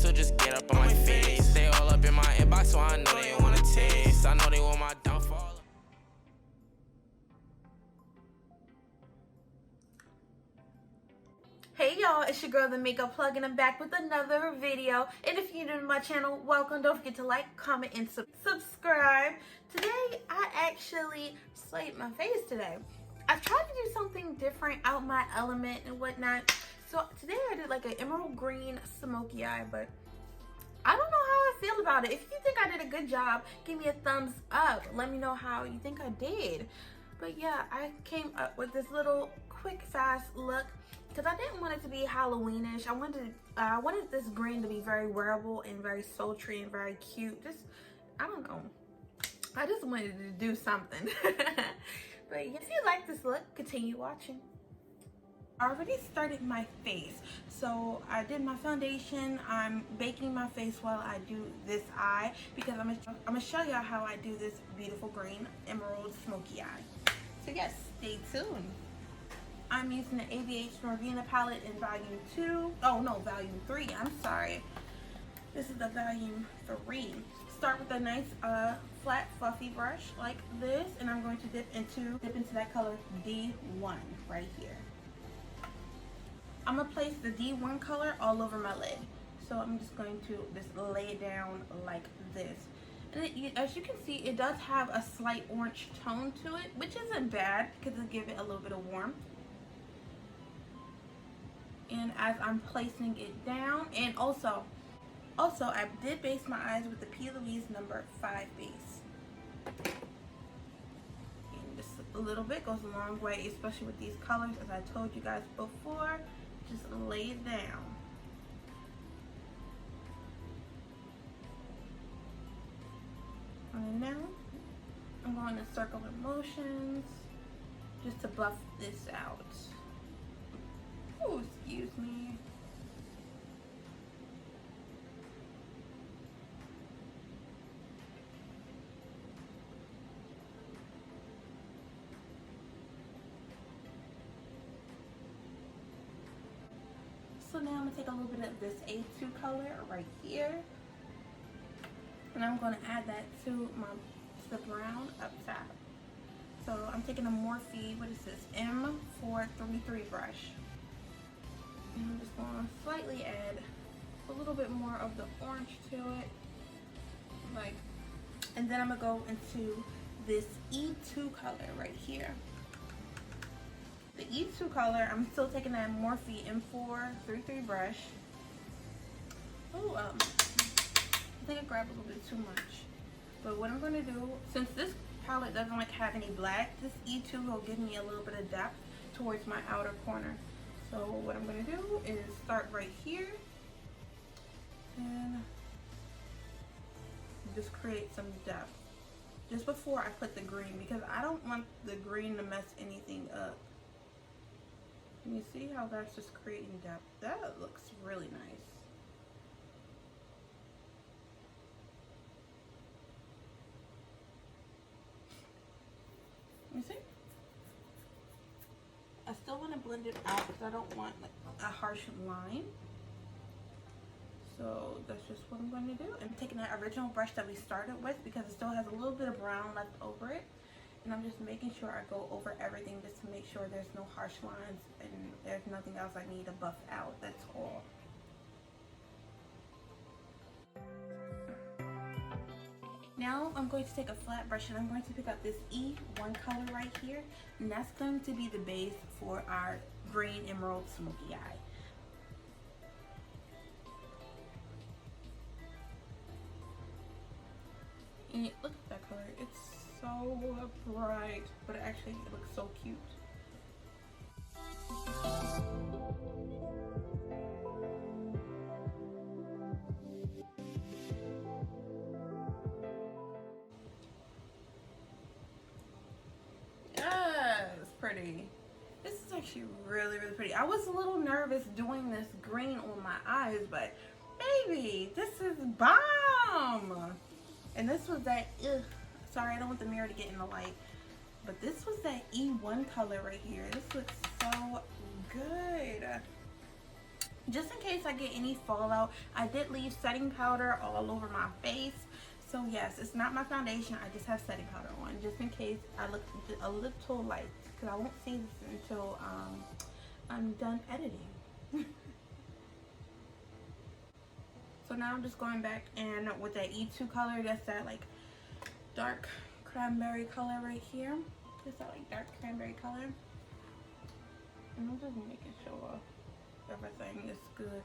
so just get up on my face. They all up in my inbox, so I know they wanna taste. I know they want my downfall. Hey y'all, it's your girl the Makeup Plug and I'm back with another video. And if you're new to my channel, welcome. Don't forget to like, comment, and subscribe. Today I actually slayed my face today. I've tried to do something different, out my element and whatnot. So today I did like an emerald green smoky eye, but I don't know how I feel about it. If you think I did a good job, give me a thumbs up. Let me know how you think I did. But yeah, I came up with this little quick, fast look because I didn't want it to be Halloweenish. I wanted this green to be very wearable and very sultry and very cute. Just, I don't know. I just wanted to do something. But if you like this look, continue watching. I already started my face, so I did my foundation. I'm baking my face while I do this eye because I'm gonna show y'all how I do this beautiful green emerald smoky eye. So yes, stay tuned. I'm using the ABH Marina palette in volume 2. Oh no, volume 3, I'm sorry. This is the volume 3. Start with a nice flat fluffy brush like this, and I'm going to dip into that color D1 right here. I'm gonna place the D1 color all over my lid. So I'm just going to just lay it down like this. And as you can see, it does have a slight orange tone to it, which isn't bad because it gives it a little bit of warmth. And as I'm placing it down, and also I did base my eyes with the P. Louise number 5 base. And just a little bit goes a long way, especially with these colors. As I told you guys before, just lay it down. And now I'm going in circular motions just to buff this out. Oh, excuse me. So now I'm going to take a little bit of this A2 color right here. And I'm going to add that to the brown up top. So I'm taking a Morphe, what is this, M433 brush. And I'm just going to slightly add a little bit more of the orange to it. And then I'm going to go into this E2 color right here. The E2 color, I'm still taking that Morphe M433 brush. Oh, I think I grabbed a little bit too much. But what I'm going to do, since this palette doesn't have any black, this E2 will give me a little bit of depth towards my outer corner. So what I'm going to do is start right here and just create some depth just before I put the green, because I don't want the green to mess anything up. Can you see how that's just creating depth? That looks really nice. You see? I still want to blend it out because I don't want like a harsh line. So that's just what I'm going to do. I'm taking that original brush that we started with because it still has a little bit of brown left over it. And I'm just making sure I go over everything just to make sure there's no harsh lines and there's nothing else I need to buff out. That's all. Now I'm going to take a flat brush and I'm going to pick up this E1 color right here. And that's going to be the base for our green emerald smoky eye. And look at that color. It's so bright, but actually it looks so cute. Yes, pretty. This is actually really, really pretty. I was a little nervous doing this green on my eyes, but baby, this is bomb. And this was that, sorry, I don't want the mirror to get in the light, but this was that E1 color right here. This looks so good. Just in case I get any fallout, I did leave setting powder all over my face. So yes, it's not my foundation. I just have setting powder on, just in case I look a little light, because I won't see this until I'm done editing. So now I'm just going back in with that E2 color. That's that like dark cranberry color right here. Just that like dark cranberry color. And I'm just making sure everything is good.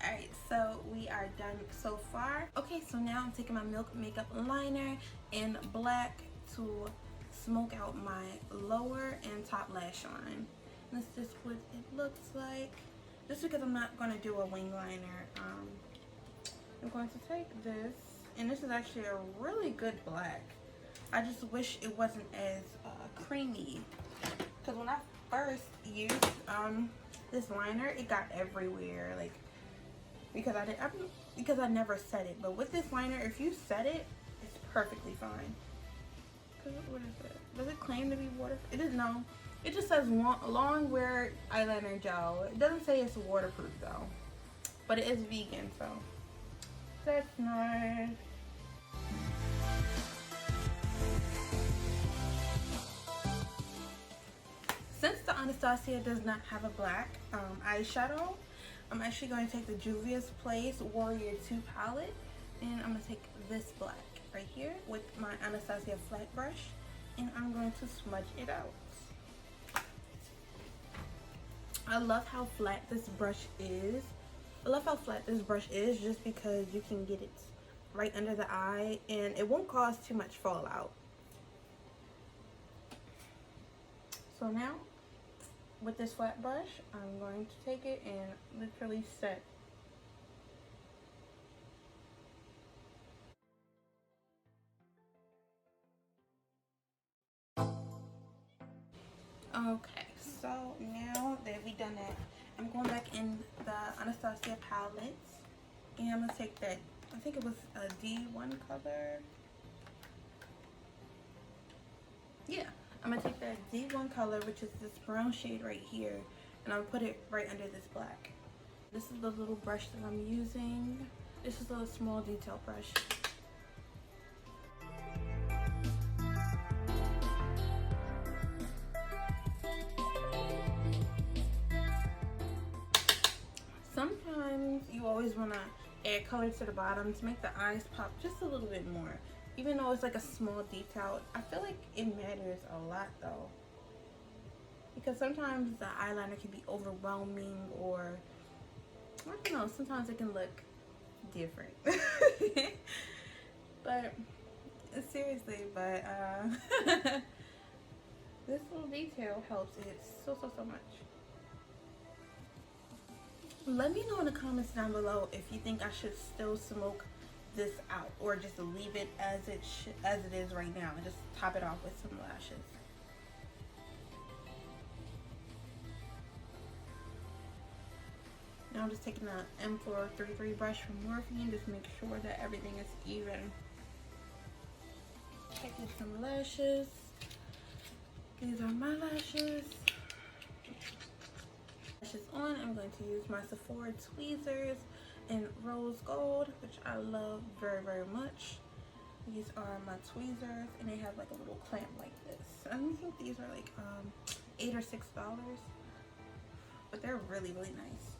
Alright, so we are done so far. Okay, so now I'm taking my Milk Makeup liner in black to smoke out my lower and top lash line. This is what it looks like. Just because I'm not going to do a wing liner, I'm going to take this, and this is actually a really good black. I just wish it wasn't as creamy, because when I first used this liner, it got everywhere, like, because I never set it. But with this liner, if you set it, it's perfectly fine. What is it? Does it claim to be waterproof? It doesn't know. It just says long wear eyeliner gel. It doesn't say it's waterproof though, but it is vegan, so that's nice. Since the Anastasia does not have a black eyeshadow, I'm actually going to take the Juvia's Place Warrior 2 palette, and I'm going to take this black right here with my Anastasia flat brush, and I'm going to smudge it out. I love how flat this brush is. Just because you can get it right under the eye and it won't cause too much fallout. So now, with this flat brush, I'm going to take it and literally set. Okay, so now that we've done that, I'm going back in the Anastasia palette, and I'm gonna take that, I think it was a D1 color. Yeah, I'm gonna take that D1 color, which is this brown shade right here, and I'll put it right under this black. This is the little brush that I'm using. This is a small detail brush. Sometimes you always want to add color to the bottom to make the eyes pop just a little bit more. Even though it's like a small detail, I feel like it matters a lot though. Because sometimes the eyeliner can be overwhelming, or I don't know, sometimes it can look different. But seriously, this little detail helps it so much. Let me know in the comments down below if you think I should still smoke this out, or just leave it as it is right now and just top it off with some lashes. Now I'm just taking the M433 brush from Morphe, just make sure that everything is even. Taking some lashes. These are my lashes. Lashes on, I'm going to use my Sephora tweezers in rose gold, which I love very much. These are my tweezers, and they have like a little clamp like this. I think these are like $8 or $6, but they're really nice.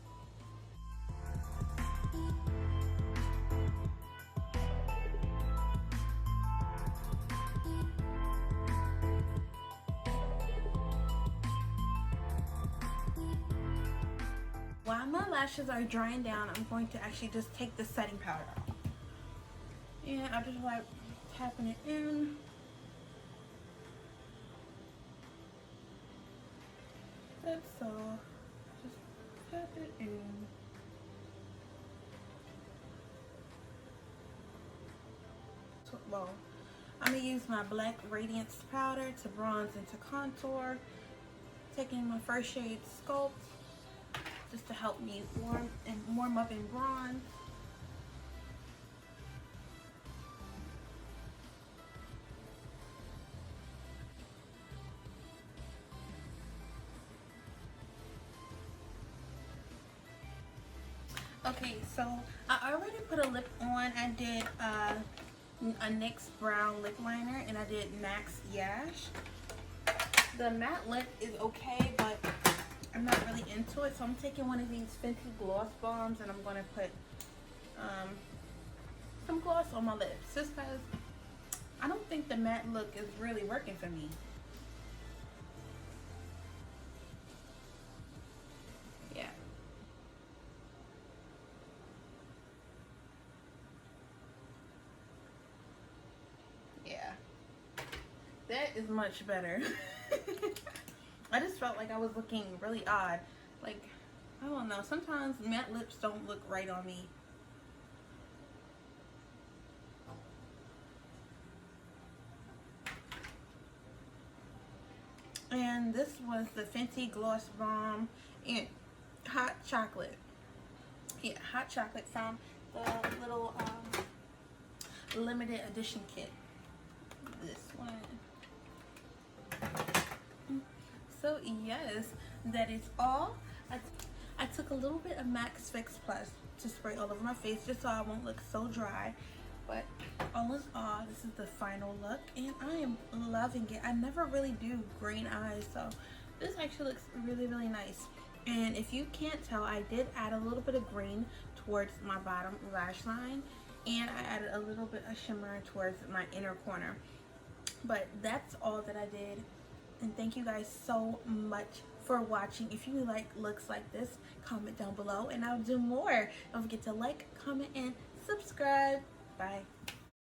While my lashes are drying down, I'm going to actually just take the setting powder out. And I'm just like tapping it in. That's all. Just tap it in. Well, I'm going to use my Black Radiance powder to bronze into contour. Taking my first shade Sculpt just to help me warm up in bronze. Okay, so I already put a lip on. I did a NYX brown lip liner, and I did Max Yash. The matte lip is okay, but I'm not really into it, so I'm taking one of these Fenty gloss bombs, and I'm going to put some gloss on my lips, just because I don't think the matte look is really working for me. Yeah. Yeah. That is much better. I just felt like I was looking really odd. Like, I don't know. Sometimes matte lips don't look right on me. And this was the Fenty Gloss Bomb and Hot Chocolate. Yeah, Hot Chocolate from the little limited edition kit. This one. So yes, that is all. I took a little bit of Max Fix Plus to spray all over my face just so I won't look so dry. But all in all, this is the final look, and I am loving it. I never really do green eyes, so this actually looks really, really nice. And if you can't tell, I did add a little bit of green towards my bottom lash line, and I added a little bit of shimmer towards my inner corner. But that's all that I did. And thank you guys so much for watching. If you like looks like this, comment down below and I'll do more. Don't forget to like, comment, and subscribe. Bye.